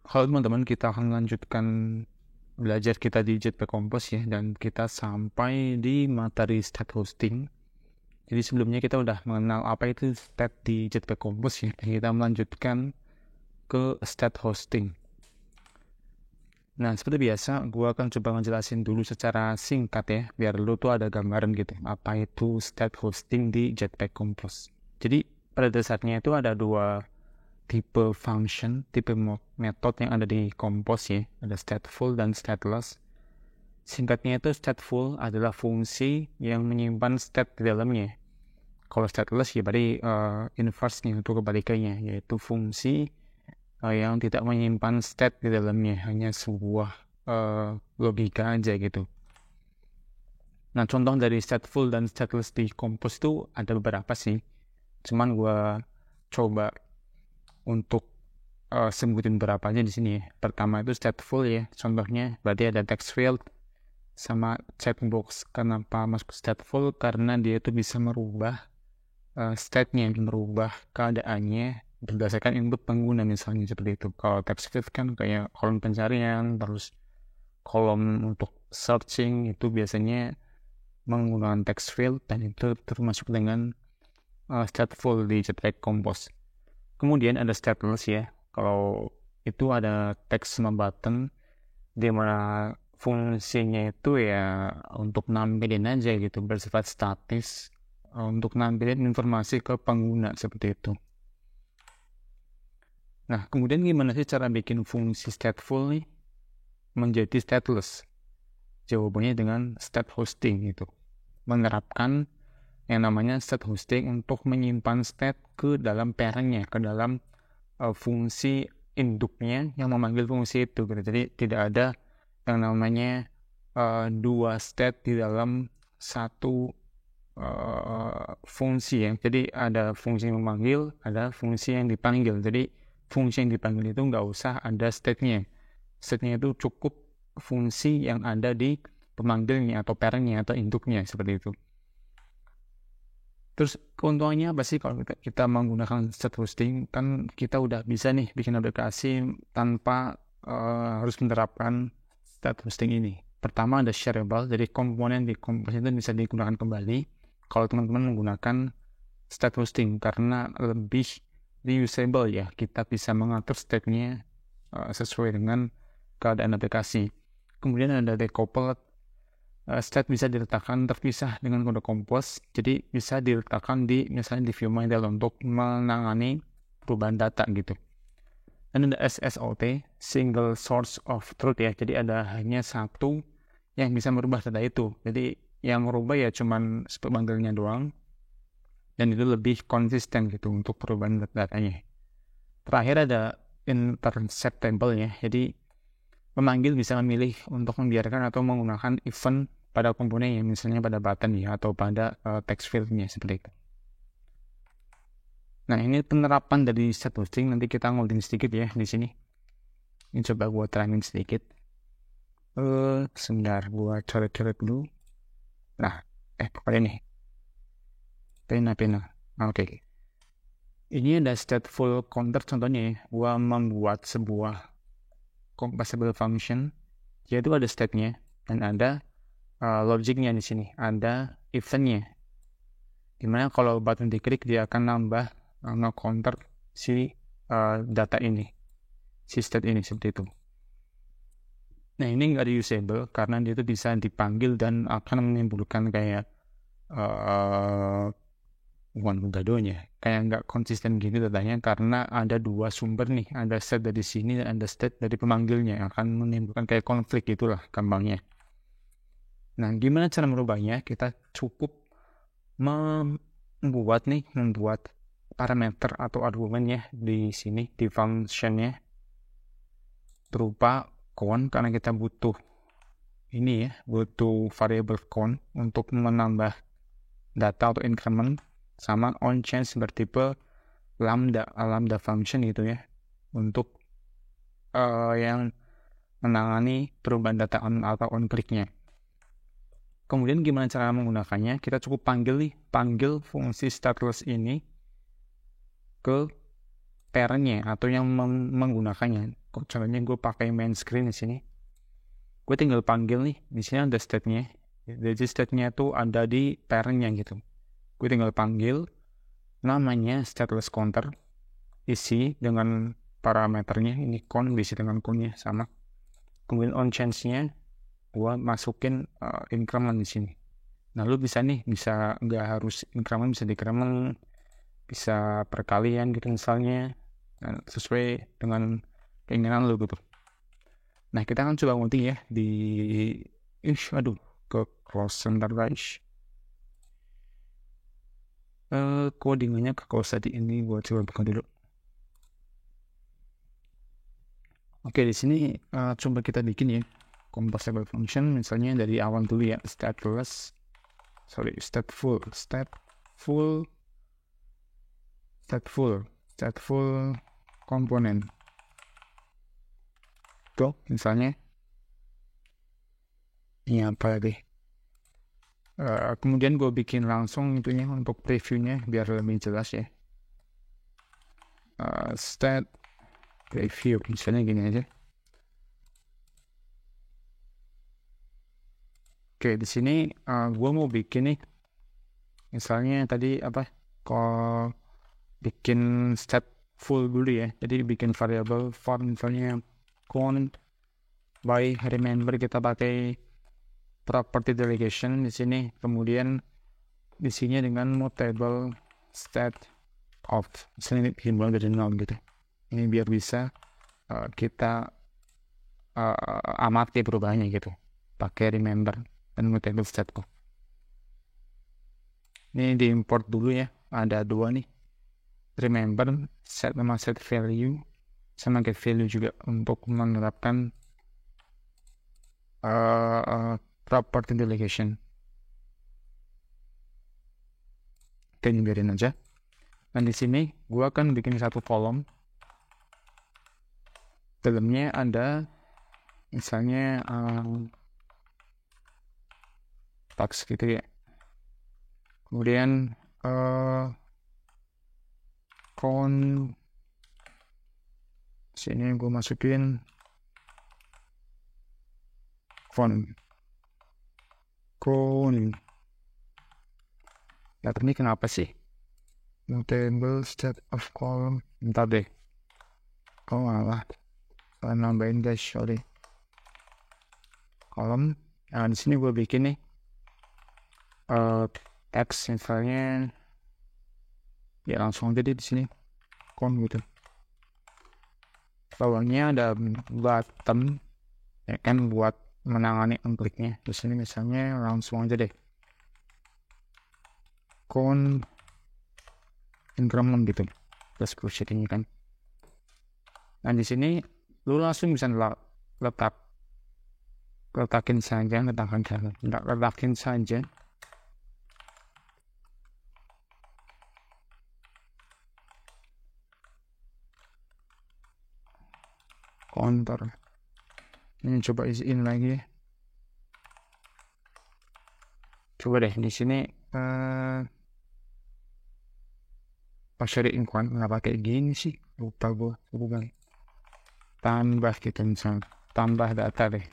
Halo teman-teman, kita akan melanjutkan belajar kita di Jetpack Compose ya, dan kita sampai di materi state hosting. Jadi sebelumnya kita udah mengenal apa itu state di Jetpack Compose ya, dan kita melanjutkan ke state hosting. Nah, seperti biasa, gue akan coba ngejelasin dulu secara singkat ya, biar lu tuh ada gambaran gitu, apa itu state hosting di Jetpack Compose. Jadi pada dasarnya itu ada dua tipe function, tipe metode yang ada di Compose ya, ada stateful dan stateless. Singkatnya itu stateful adalah fungsi yang menyimpan state di dalamnya. Kalau stateless ya berarti inverse-nya itu kebalikannya, yaitu fungsi yang tidak menyimpan state di dalamnya, hanya sebuah logika aja gitu. Nah, contoh dari stateful dan stateless di Compose itu ada beberapa sih, cuman gue coba untuk sebutin berapa aja di sini ya. Pertama itu stateful ya, contohnya berarti ada text field sama checkbox. Kenapa masuk stateful? Karena dia itu bisa merubah state-nya, merubah keadaannya berdasarkan input pengguna, misalnya seperti itu. Kalau text field kan kayak kolom pencarian, terus kolom untuk searching itu biasanya menggunakan text field, dan itu termasuk dengan stateful di Jetpack Compose. Kemudian ada stateless ya. Kalau itu ada text sama button, di mana fungsinya itu ya untuk nampilin aja gitu, bersifat statis, untuk nampilin informasi ke pengguna seperti itu. Nah, kemudian gimana sih cara bikin fungsi stateful nih menjadi stateless? Jawabannya dengan state hosting itu. Menerapkan yang namanya state hosting untuk menyimpan state ke dalam parent-nya, ke dalam fungsi induknya yang memanggil fungsi itu gitu. Jadi tidak ada yang namanya dua state di dalam satu fungsi ya. Jadi ada fungsi yang memanggil, ada fungsi yang dipanggil. Jadi fungsi yang dipanggil itu nggak usah ada state-nya. State-nya itu cukup fungsi yang ada di pemanggilnya atau parent-nya atau induknya, seperti itu. Terus keuntungannya apa sih kalau kita menggunakan state hosting? Kan kita udah bisa nih bikin aplikasi tanpa harus menerapkan state hosting ini. Pertama ada shareable, jadi komponen di Compose itu bisa digunakan kembali kalau teman-teman menggunakan state hosting, karena lebih reusable ya. Kita bisa mengatur state-nya sesuai dengan keadaan aplikasi. Kemudian ada decoupled. State bisa diletakkan terpisah dengan kode Compose, jadi bisa diletakkan di misalnya di view model untuk menangani perubahan data gitu. Dan ada SSOT, single source of truth ya, jadi ada hanya satu yang bisa merubah data itu. Jadi yang merubah ya cuman pemanggilnya doang, dan itu lebih konsisten gitu untuk perubahan datanya. Terakhir ada interceptable ya, jadi pemanggil bisa memilih untuk membiarkan atau menggunakan event pada komponennya, misalnya pada button ya, atau pada text field-nya seperti itu. Nah, ini penerapan dari state hosting, nanti kita ngobrolin sedikit ya di sini. Ini coba gue terangin sedikit. Sebentar, gue coret-coret dulu. Nah, pokoknya nih. Pena. Oke. Ini ada stateful counter contohnya ya. Gue membuat sebuah composable function, yaitu ada state-nya dan ada logiknya di sini, ada event-nya. Dimana kalau button diklik dia akan nambah nge-counter si data ini, si state ini seperti itu. Nah, ini nggak reusable karena dia itu bisa dipanggil dan akan menimbulkan kayak bukan gadonya, kayak nggak konsisten gitu datanya, karena ada dua sumber nih, ada state dari sini dan ada state dari pemanggilnya, akan menimbulkan kayak konflik itulah gampangnya. Nah, gimana cara merubahnya? Kita cukup membuat parameter atau argumennya di sini, di functionnya berupa count, karena kita butuh ini ya, butuh variable count untuk menambah data atau increment, sama onChange bertipe lambda function gitu ya, untuk yang menangani perubahan data on atau on click-nya. Kemudian gimana cara menggunakannya? Kita cukup panggil fungsi stateless ini ke parent-nya atau yang menggunakannya. caranya gue pakai main screen di sini. Gue tinggal panggil nih, di sini ada state-nya. Jadi state-nya tuh ada di parent-nya gitu. Gue tinggal panggil, namanya stateless counter, isi dengan parameternya, ini count diisi dengan count-nya sama. Kemudian on change-nya gue masukin increment di sini. Nah, lu bisa nggak harus increment, bisa decrement, bisa perkalian gitu misalnya, sesuai dengan keinginan lu gitu. Nah, kita akan coba ngunting ya ke close sebentar guys. Codingannya ke close tadi, ini gue coba buka dulu. Oke, di sini coba kita bikin ya composable function, misalnya dari awal dulu ya, stateful komponen. Tuh, misalnya ini apa lagi? Kemudian gue bikin langsung itunya untuk previewnya biar lebih jelas ya. Stat preview, misalnya gini aja. Oke, di sini gue mau bikin nih, misalnya tadi kalau bikin stat full dulu ya. Jadi bikin variable for misalnya count by remember, kita pakai property delegation di sini. Kemudian isinya dengan mutable stat of, misalnya dimulai dari 0 gitu. Ini biar bisa kita amati perubahannya gitu, pakai remember dan mutable stat kok. Ini diimport dulu ya, ada dua nih, remember set sama set value, sama get value juga untuk menerapkan property delegation. Oke, biarin aja. Dan di sini gua akan bikin satu kolom, dalamnya ada misalnya tax gitu ya. Kemudian sini gue masukin count. Ya, ini kenapa sih mutable state of column? Bentar deh, malah nambahin guys, sorry. Kolom. Nah, di sini gue bikin nih text misalnya ya, langsung aja di sini count gitu. Bawahnya ada button ya kan, buat menangani kliknya. Di sini misalnya langsung aja deh count increment gitu, plus crucial ini kan. Nah, di sini lu langsung bisa letakin saja counter. Ini coba isiin lagi. Coba deh di sini in count nggak pakai gini sih, lupa gue. Tambah gitu misalnya, tambah data deh.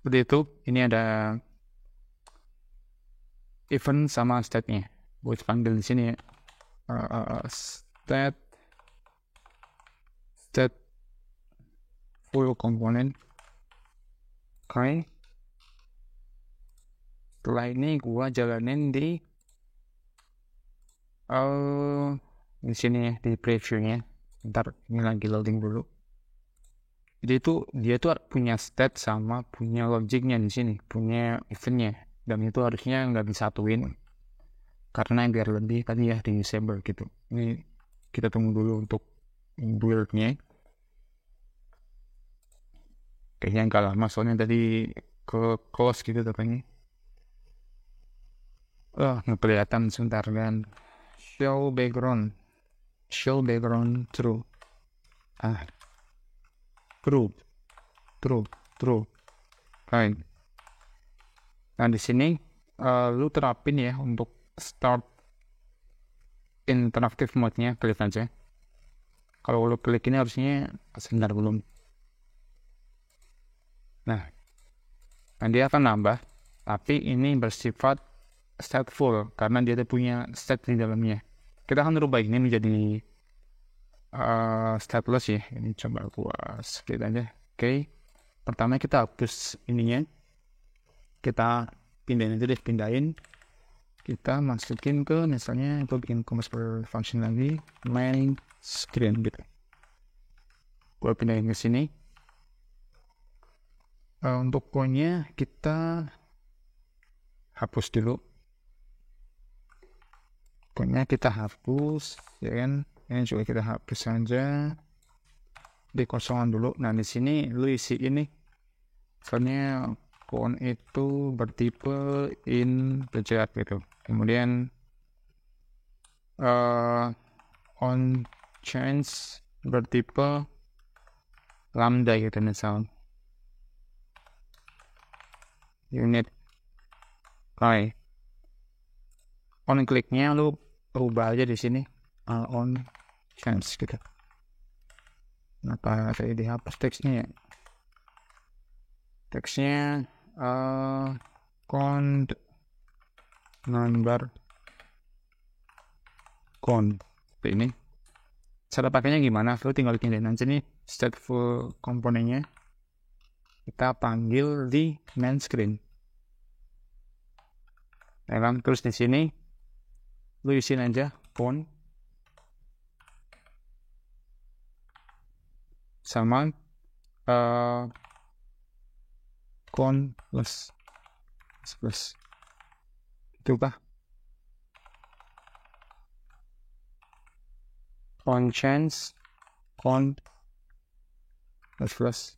Seperti itu. Ini ada event sama state-nya. Gue panggil di sini ya. State full component. Oke. Setelah ini gue jalanin di sini ya, di previewnya. Ntar ini lagi loading dulu. Jadi dia tuh punya state sama punya logicnya di sini, punya eventnya, dan itu harusnya nggak disatuin karena biar lebih tadi ya di disable gitu. Ini kita tunggu dulu untuk build-nya. Kayaknya nggak lama soalnya tadi ke close gitu katanya. Nggak kelihatan sebentar kan. Show background true. True. Right. Nah, di sini lu terapin ya untuk start interactive mode-nya, klik aja. Kalau lo klik ini harusnya sebentar belum. Nah, dia akan nambah, tapi ini bersifat stateful karena dia punya state di dalamnya. Kita akan rubah ini menjadi stateless ya. Ini coba gua split aja. Oke. Pertama kita hapus ininya. Kita pindahin aja deh, pindahin. Kita masukin ke misalnya gue bikin commerce per function lagi, main screen gitu. Gue pindahin ke sini. Untuk poinnya kita hapus dulu. Poinnya kita hapus, ya kan? Ini juga kita hapus saja. Dikosongan dulu. Nah di sini lu isi ini. Soalnya kon itu bertipe integer gitu. Kemudian on change bertipe lambda gitu misal. Unit. Oke. On kliknya lu rubah aja di sini. On change gitu. Kenapa tadi dihapus teksnya ya? Teksnya count number count ini. Cara pakainya gimana? Lu tinggal pindahin aja nih stateful komponennya. Kita panggil di main screen. Ya kan? Terus di sini lu isiin aja count sama count plus itu kah? On change count plus.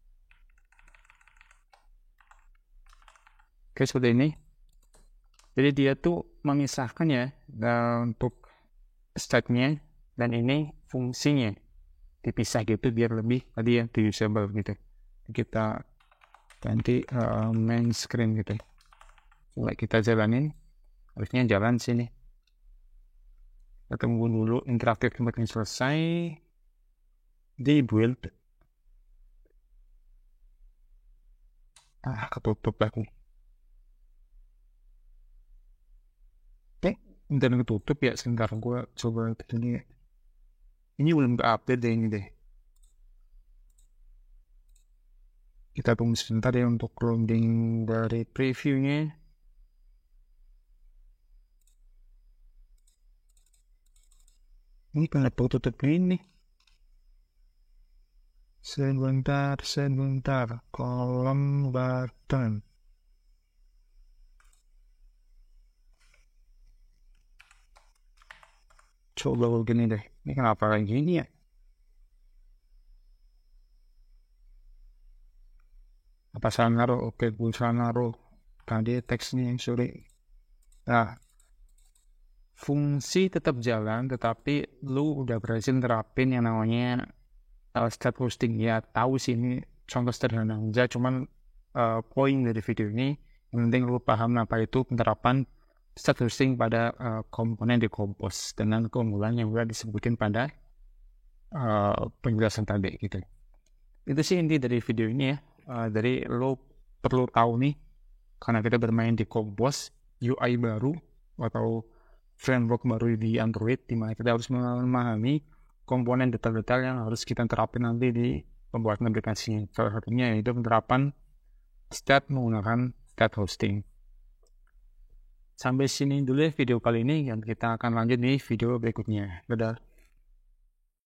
Oke, seperti ini. Jadi dia tuh memisahkan ya untuk state-nya dan ini fungsinya dipisah gitu biar lebih tadi ya usable gitu. Kita ganti main screen gitu. Coba kita jalanin, harusnya jalan sini. Kita tunggu dulu interaktif semakin selesai di build. Ketutup lagi. Oke, udah ketutup ya. Sebentar gue coba ini. Ini belum ke-update deh ini deh. Kita tunggu sebentar ya untuk loading dari previewnya. Ini kenapa tutup ini? Sebentar. Kolom button. Coba begini deh. Ini kenapa kayak gini ya? Apa salah naruh? Oke, gue salah naruh. Tadi teksnya yang sorry. Nah, fungsi tetap jalan, tetapi lu udah berhasil terapin yang namanya state hosting. Ya, tahu sih ini contoh sederhana aja, cuman poin dari video ini yang penting lu paham apa itu penerapan state hosting pada komponen di Compose dengan keunggulan yang udah disebutin pada penjelasan tadi gitu. Itu sih inti dari video ini ya. Dari lo perlu tahu nih, karena kita bermain di Compose, UI baru atau framework baru di Android, di mana kita harus memahami komponen detail-detail yang harus kita terapin nanti di pembuatan aplikasinya. Salah satunya yaitu penerapan state menggunakan state hosting. Sampai sini dulu ya video kali ini, dan kita akan lanjut di video berikutnya. Dadah.